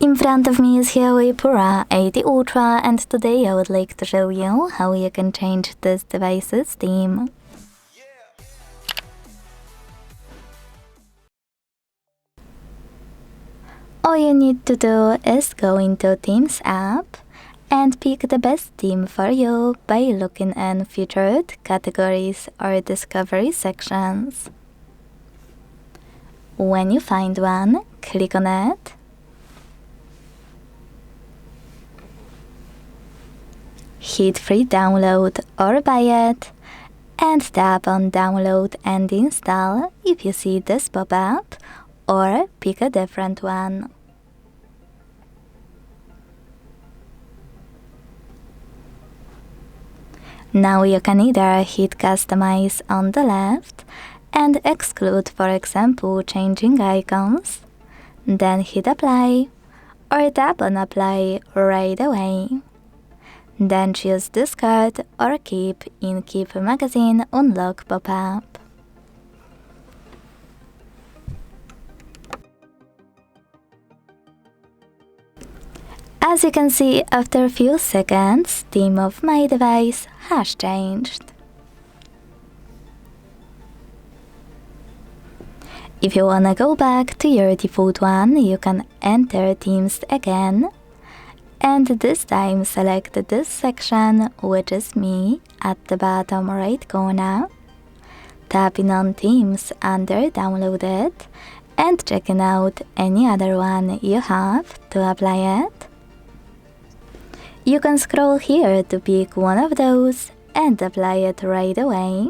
In front of me is HUAWEI Pura 80 Ultra, and today I would like to show you how you can change this device's theme. All you need to do is go into Themes app and pick the best theme for you by looking in Featured, Categories or Discovery sections. When you find one, click on it. Hit Free Download or Buy It, and tap on Download and Install if you see this pop-up, or pick a different one. Now you can either hit Customize on the left and exclude, for example, changing icons, then hit Apply, or tap on Apply right away. Then choose Discard or Keep in Keep Magazine Unlock pop-up. As you can see, after a few seconds, theme of my device has changed. If you wanna go back to your default one, you can enter themes again, and this time select this section, which is me, at the bottom right corner, tapping on themes under Downloaded, and checking out any other one you have to apply it. You can scroll here to pick one of those and apply it right away.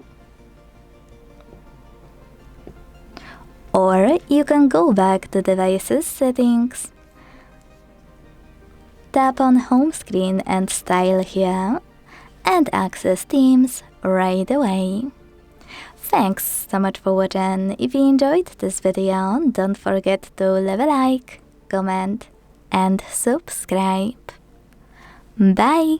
Or you can go back to Devices Settings, tap on Home Screen and Style here, and access themes right away. Thanks so much for watching. If you enjoyed this video, don't forget to leave a like, comment, and subscribe. Bye!